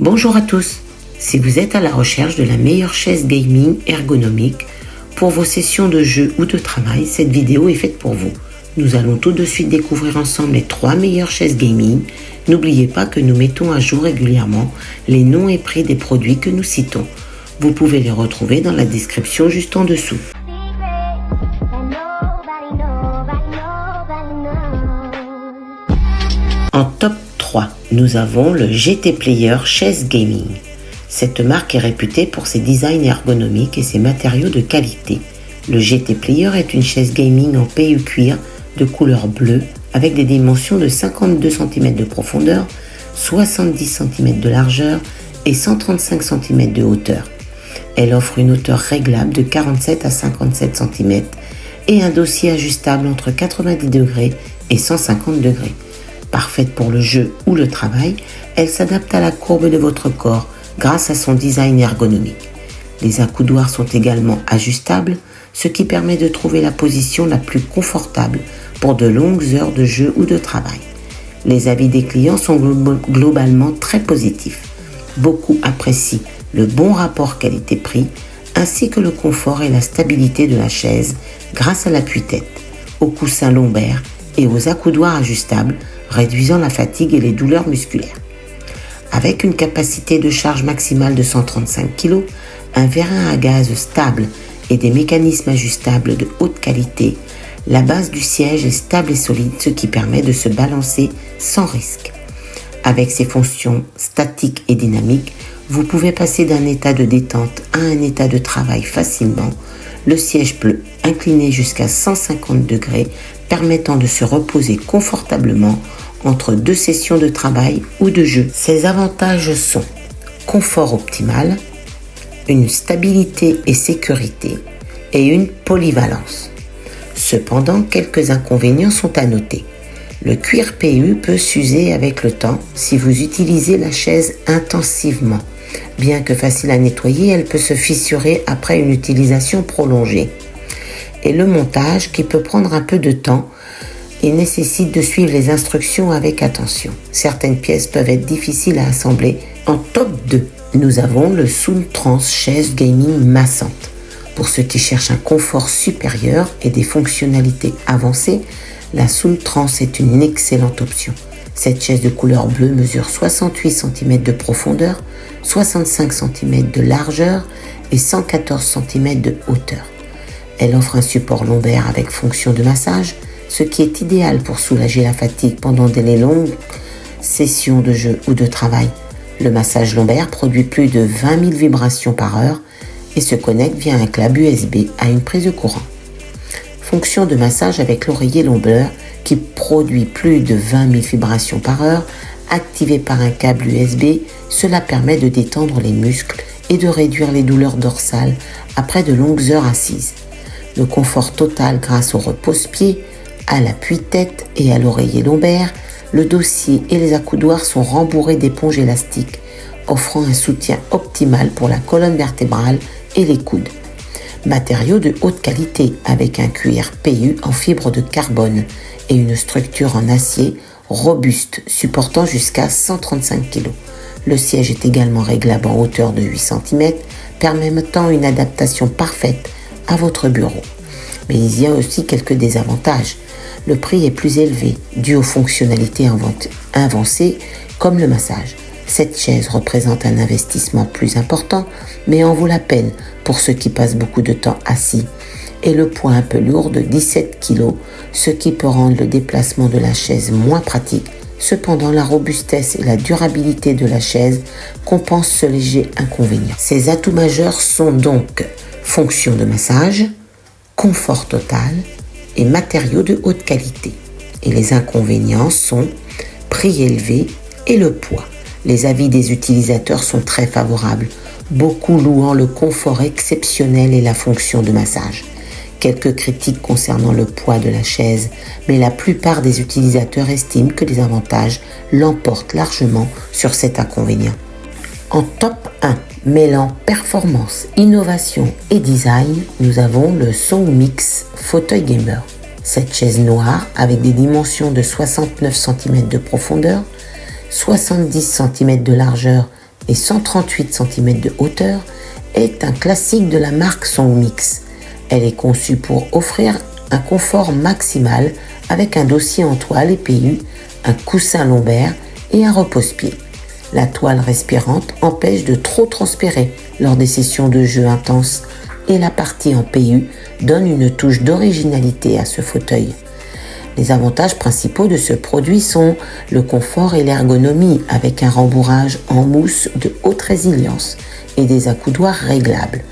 Bonjour à tous. Si vous êtes à la recherche de la meilleure chaise gaming ergonomique pour vos sessions de jeu ou de travail, cette vidéo est faite pour vous. Nous allons tout de suite découvrir ensemble les 3 meilleures chaises gaming. N'oubliez pas que nous mettons à jour régulièrement les noms et prix des produits que nous citons. Vous pouvez les retrouver dans la description juste en dessous. En top 3, nous avons le GT Player Chaise Gaming. Cette marque est réputée pour ses designs ergonomiques et ses matériaux de qualité. Le GT Player est une chaise gaming en PU cuir de couleur bleue avec des dimensions de 52 cm de profondeur, 70 cm de largeur et 135 cm de hauteur. Elle offre une hauteur réglable de 47 à 57 cm et un dossier ajustable entre 90 degrés et 150 degrés. Parfaite pour le jeu ou le travail, elle s'adapte à la courbe de votre corps grâce à son design ergonomique. Les accoudoirs sont également ajustables, ce qui permet de trouver la position la plus confortable pour de longues heures de jeu ou de travail. Les avis des clients sont globalement très positifs. Beaucoup apprécient le bon rapport qualité-prix ainsi que le confort et la stabilité de la chaise grâce à l'appui-tête, aux coussins lombaires et aux accoudoirs ajustables, réduisant la fatigue et les douleurs musculaires. Avec une capacité de charge maximale de 135 kg, un vérin à gaz stable et des mécanismes ajustables de haute qualité, la base du siège est stable et solide, ce qui permet de se balancer sans risque. Avec ses fonctions statiques et dynamiques, vous pouvez passer d'un état de détente à un état de travail facilement. Le siège peut incliner jusqu'à 150 degrés, permettant de se reposer confortablement entre 2 sessions de travail ou de jeu. Ses avantages sont confort optimal, une stabilité et sécurité et une polyvalence. Cependant, quelques inconvénients sont à noter. Le cuir PU peut s'user avec le temps si vous utilisez la chaise intensivement. Bien que facile à nettoyer, elle peut se fissurer après une utilisation prolongée. Et le montage qui peut prendre un peu de temps et nécessite de suivre les instructions avec attention. Certaines pièces peuvent être difficiles à assembler. En top 2, nous avons le Soultrans chaise gaming massante. Pour ceux qui cherchent un confort supérieur et des fonctionnalités avancées, la Soultrans est une excellente option. Cette chaise de couleur bleue mesure 68 cm de profondeur, 65 cm de largeur et 114 cm de hauteur. Elle offre un support lombaire avec fonction de massage, ce qui est idéal pour soulager la fatigue pendant des longues sessions de jeu ou de travail. Le massage lombaire produit plus de 20 000 vibrations par heure et se connecte via un câble USB à une prise de courant. Fonction de massage avec l'oreiller lombaire qui produit plus de 20 000 vibrations par heure, activé par un câble USB, cela permet de détendre les muscles et de réduire les douleurs dorsales après de longues heures assises. Le confort total grâce au repose-pied, à l'appui-tête et à l'oreiller lombaire, le dossier et les accoudoirs sont rembourrés d'éponges élastiques, offrant un soutien optimal pour la colonne vertébrale et les coudes. Matériaux de haute qualité avec un cuir PU en fibre de carbone et une structure en acier robuste supportant jusqu'à 135 kg. Le siège est également réglable en hauteur de 8 cm, permettant une adaptation parfaite à votre bureau. Mais il y a aussi quelques désavantages. Le prix est plus élevé, dû aux fonctionnalités avancées comme le massage. Cette chaise représente un investissement plus important, mais en vaut la peine pour ceux qui passent beaucoup de temps assis. Et le poids un peu lourd de 17 kg, ce qui peut rendre le déplacement de la chaise moins pratique. Cependant, la robustesse et la durabilité de la chaise compensent ce léger inconvénient. Ses atouts majeurs sont donc fonction de massage, confort total et matériaux de haute qualité. Et les inconvénients sont prix élevé et le poids. Les avis des utilisateurs sont très favorables, beaucoup louant le confort exceptionnel et la fonction de massage. Quelques critiques concernant le poids de la chaise, mais la plupart des utilisateurs estiment que les avantages l'emportent largement sur cet inconvénient. En top 1, mêlant performance, innovation et design, nous avons le SongMix Fauteuil Gamer. Cette chaise noire avec des dimensions de 69 cm de profondeur, 70 cm de largeur et 138 cm de hauteur, est un classique de la marque Songmix. Elle est conçue pour offrir un confort maximal avec un dossier en toile et PU, un coussin lombaire et un repose-pied. La toile respirante empêche de trop transpirer lors des sessions de jeu intenses et la partie en PU donne une touche d'originalité à ce fauteuil. Les avantages principaux de ce produit sont le confort et l'ergonomie avec un rembourrage en mousse de haute résilience et des accoudoirs réglables.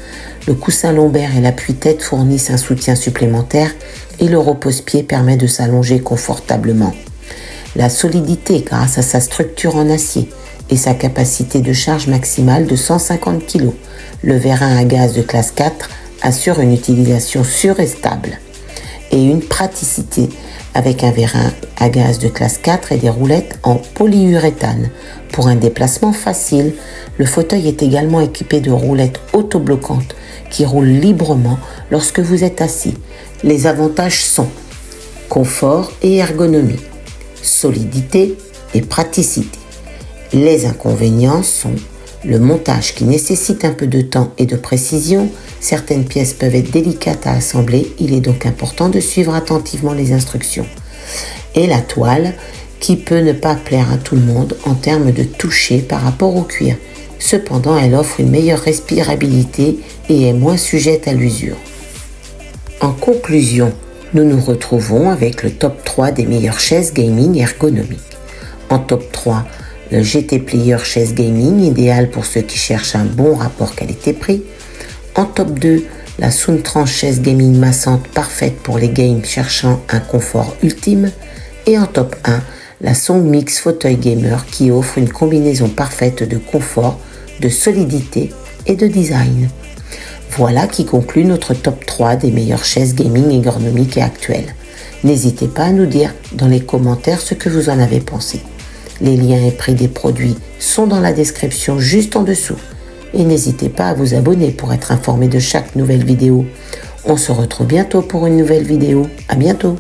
Le coussin lombaire et l'appui-tête fournissent un soutien supplémentaire et le repose-pied permet de s'allonger confortablement. La solidité grâce à sa structure en acier et sa capacité de charge maximale de 150 kg. Le vérin à gaz de classe 4 assure une utilisation sûre et stable. Et une praticité avec un vérin à gaz de classe 4 et des roulettes en polyuréthane. Pour un déplacement facile, le fauteuil est également équipé de roulettes autobloquantes qui roulent librement lorsque vous êtes assis. Les avantages sont confort et ergonomie, solidité et praticité. Les inconvénients sont le montage qui nécessite un peu de temps et de précision. Certaines pièces peuvent être délicates à assembler, il est donc important de suivre attentivement les instructions. Et la toile qui peut ne pas plaire à tout le monde en termes de toucher par rapport au cuir. Cependant, elle offre une meilleure respirabilité et est moins sujette à l'usure. En conclusion, nous nous retrouvons avec le top 3 des meilleures chaises gaming ergonomiques. En top 3, le GT Player chaise gaming, idéal pour ceux qui cherchent un bon rapport qualité-prix. En top 2, la Soundtrans chaise gaming massante parfaite pour les games cherchant un confort ultime. Et en top 1, la Songmix fauteuil gamer qui offre une combinaison parfaite de confort, de solidité et de design. Voilà qui conclut notre top 3 des meilleures chaises gaming ergonomiques et actuelles. N'hésitez pas à nous dire dans les commentaires ce que vous en avez pensé. Les liens et prix des produits sont dans la description juste en dessous. Et n'hésitez pas à vous abonner pour être informé de chaque nouvelle vidéo. On se retrouve bientôt pour une nouvelle vidéo. À bientôt!